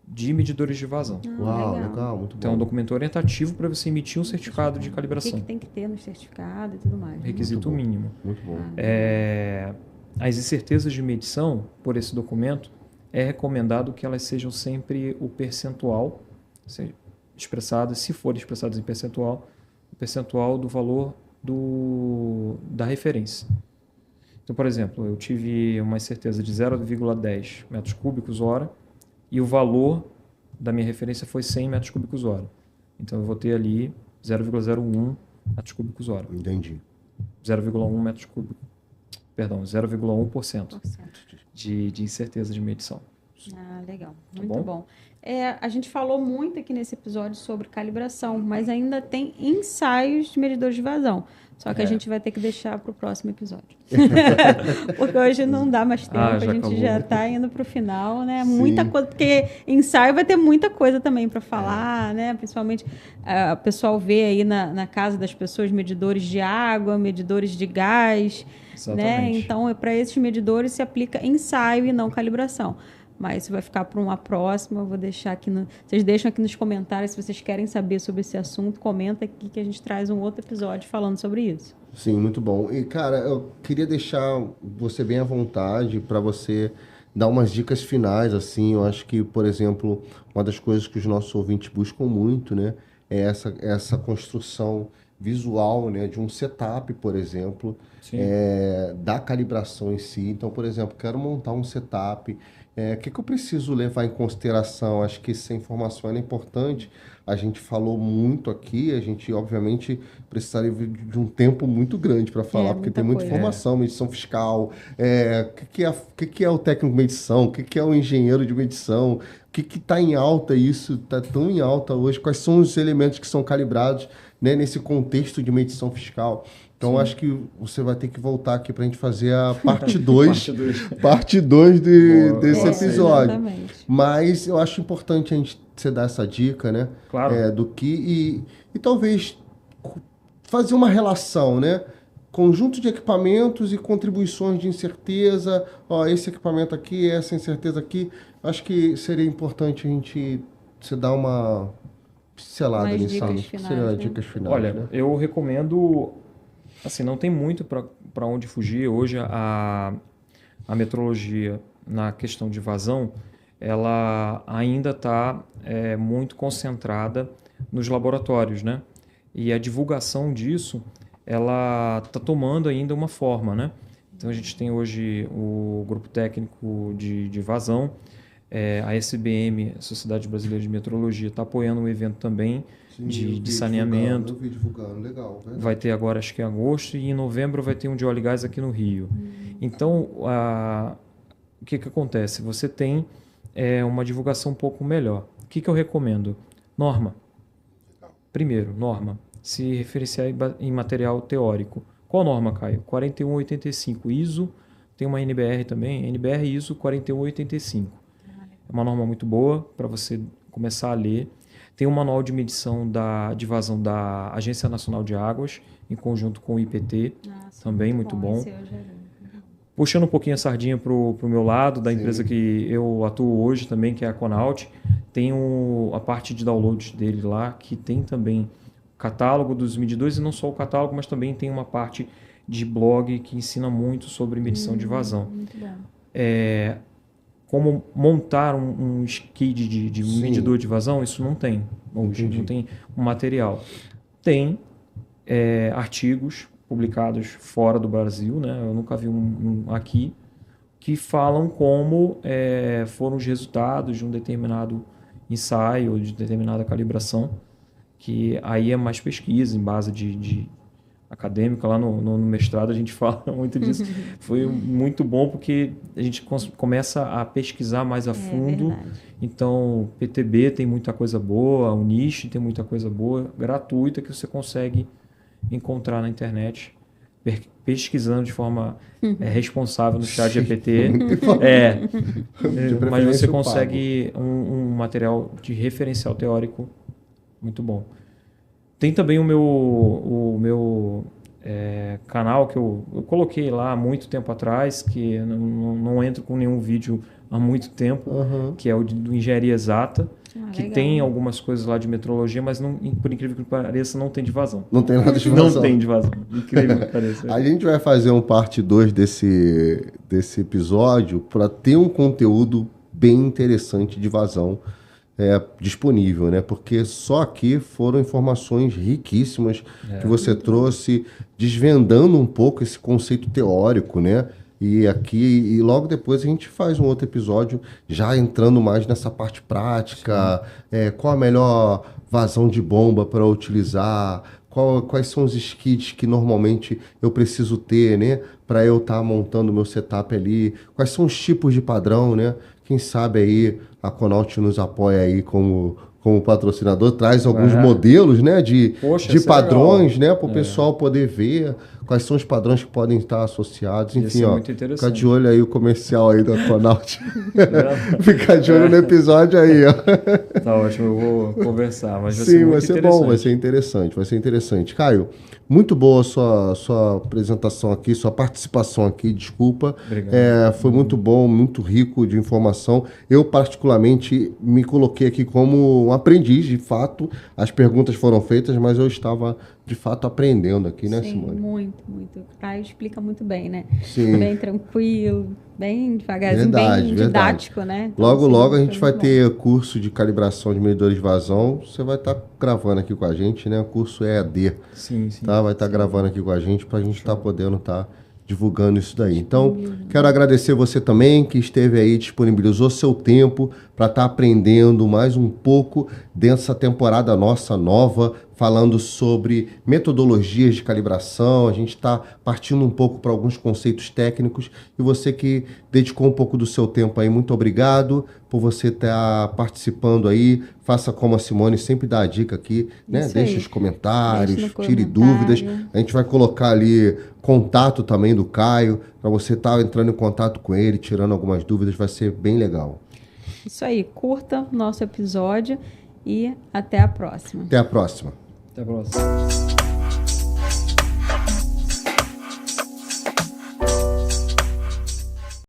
de medidores de vazão. Uau, legal, muito Então, é um bom. documento orientativo para você emitir um certificado de O calibração. que tem que ter no certificado e tudo mais. Né? Requisito Muito bom. mínimo. Muito bom. As incertezas de medição, por esse documento, é recomendado que elas sejam sempre o percentual, expressadas, se forem expressadas em percentual, o percentual do valor da referência. Então, por exemplo, eu tive uma incerteza de 0,10 metros cúbicos hora e o valor da minha referência foi 100 metros cúbicos hora. Então, eu vou ter ali 0,01 metros cúbicos hora. Entendi. 0,1 metros cúbicos. Perdão, 0,1% de incerteza de medição. Ah, legal. Tá Muito bom. A gente falou muito aqui nesse episódio sobre calibração, mas ainda tem ensaios de medidores de vazão. Só que a gente vai ter que deixar para o próximo episódio. Porque hoje não dá mais tempo, a gente acabou. já está indo para o final, né? Sim. Muita coisa, porque ensaio vai ter muita coisa também para falar, né? Principalmente o pessoal vê aí na casa das pessoas medidores de água, medidores de gás, né? Exatamente. Então, para esses medidores se aplica ensaio e não calibração. Mas isso vai ficar para uma próxima. Eu vou deixar aqui. Vocês deixam aqui nos comentários se vocês querem saber sobre esse assunto. Comenta aqui que a gente traz um outro episódio falando sobre isso. Sim, muito bom. E, cara, eu queria deixar você bem à vontade para você dar umas dicas finais, assim. Eu acho que, por exemplo, uma das coisas que os nossos ouvintes buscam muito, né, é essa construção visual, né, de um setup, por exemplo, Sim. da calibração em si. Então, por exemplo, quero montar um setup. O que eu preciso levar em consideração? Acho que essa informação é importante. A gente falou muito aqui, a gente, obviamente, precisaria de um tempo muito grande para falar, porque muita tem muita coisa. informação, medição fiscal, o que é o técnico de medição, o que é o engenheiro de medição, o que está em alta isso, está tão em alta hoje, quais são os elementos que são calibrados, né, nesse contexto de medição fiscal. Então, acho que você vai ter que voltar aqui para a gente fazer a parte 2 parte 2 desse episódio. Exatamente. Mas eu acho importante a gente você dar essa dica, né? Claro. Do que e talvez fazer uma relação, né? Conjunto de equipamentos e contribuições de incerteza. Ó, esse equipamento aqui, essa incerteza aqui. Acho que seria importante a gente você dar uma pincelada Mais nisso. dicas aí. finais, Seria né? dicas finais, Olha, né? eu recomendo, assim, não tem muito para onde fugir. Hoje a metrologia na questão de vazão, ela ainda está muito concentrada nos laboratórios, né? E a divulgação disso, ela está tomando ainda uma forma, né? Então a gente tem hoje o grupo técnico de vazão, a SBM, a Sociedade Brasileira de Metrologia, está apoiando um evento também Sim, eu de vi saneamento. Eu vi divulgando, legal. Verdade. Vai ter agora, acho que em agosto, e em novembro vai ter um de óleo e gás aqui no Rio. Então, o que acontece? Você tem uma divulgação um pouco melhor. O que eu recomendo? Norma. Primeiro, norma. Se referenciar em material teórico. Qual norma, Caio? 4185 ISO. Tem uma NBR também, NBR ISO 4185. É uma norma muito boa para você começar a ler. Tem um manual de medição de vazão da Agência Nacional de Águas, em conjunto com o IPT, também muito bom. Esse eu já vi. Puxando um pouquinho a sardinha para o meu lado, da Sim. empresa que eu atuo hoje também, que é a Conaut, tem a parte de download dele lá, que tem também o catálogo dos medidores, e não só o catálogo, mas também tem uma parte de blog que ensina muito sobre medição de vazão. Muito bom. Como montar um skid de Sim. medidor de vazão, isso não tem hoje, Entendi. não tem um material. Tem artigos publicados fora do Brasil, né? Eu nunca vi um aqui, que falam como foram os resultados de um determinado ensaio ou de determinada calibração, que aí é mais pesquisa em base de acadêmica. Lá no mestrado a gente fala muito disso. Foi muito bom porque a gente começa a pesquisar mais a fundo. Verdade. Então, PTB tem muita coisa boa, a Uniche tem muita coisa boa, gratuita, que você consegue encontrar na internet, pesquisando de forma responsável no ChatGPT. Mas você consegue um material de referencial teórico muito bom. Tem também o meu canal que eu coloquei lá há muito tempo atrás, que não entro com nenhum vídeo há muito tempo, que é o do Engenharia Exata, que legal. Tem algumas coisas lá de metrologia, mas por incrível que pareça, não tem de vazão. Não tem nada de vazão. Não tem de vazão. Incrível que pareça. A gente vai fazer um parte 2 desse episódio para ter um conteúdo bem interessante de vazão disponível, né? Porque só aqui foram informações riquíssimas que você trouxe, desvendando um pouco esse conceito teórico, né? E logo depois a gente faz um outro episódio já entrando mais nessa parte prática, qual a melhor vazão de bomba para utilizar, quais são os skits que normalmente eu preciso ter, né, para eu estar montando meu setup ali, quais são os tipos de padrão, né? Quem sabe aí a Conaut nos apoia aí como patrocinador, traz alguns modelos, né, de padrões, né, para o pessoal poder ver quais são os padrões que podem estar associados. Enfim, ó, fica de olho aí o comercial aí da Conaut. Fica de olho no episódio aí, ó. Tá ótimo, eu vou conversar, mas vai ser bom, vai ser interessante. Caio, muito boa a sua apresentação aqui, sua participação aqui, desculpa. Obrigado. Foi muito bom, muito rico de informação. Eu, particularmente, me coloquei aqui como um aprendiz, de fato. As perguntas foram feitas, mas eu estava, de fato, aprendendo aqui, né, Simone? Muito. O Caio explica muito bem, né? Sim. Bem tranquilo, bem devagarzinho, bem didático, né? Então, logo a gente vai ter curso de calibração de medidores de vazão. Você vai estar gravando aqui com a gente, né? O curso EAD. Sim. Tá? Vai estar gravando aqui com a gente para a gente estar podendo estar divulgando isso daí. Então, quero agradecer você também que esteve aí, disponibilizou seu tempo para estar aprendendo mais um pouco dessa temporada nossa nova, falando sobre metodologias de calibração. A gente está partindo um pouco para alguns conceitos técnicos e você que dedicou um pouco do seu tempo aí, muito obrigado por você estar participando aí. Faça como a Simone sempre dá a dica aqui, né? Deixe os comentários, tire dúvidas. A gente vai colocar ali contato também do Caio para você estar entrando em contato com ele, tirando algumas dúvidas, vai ser bem legal. Isso aí, curta o nosso episódio e até a próxima. Até a próxima. Até a próxima.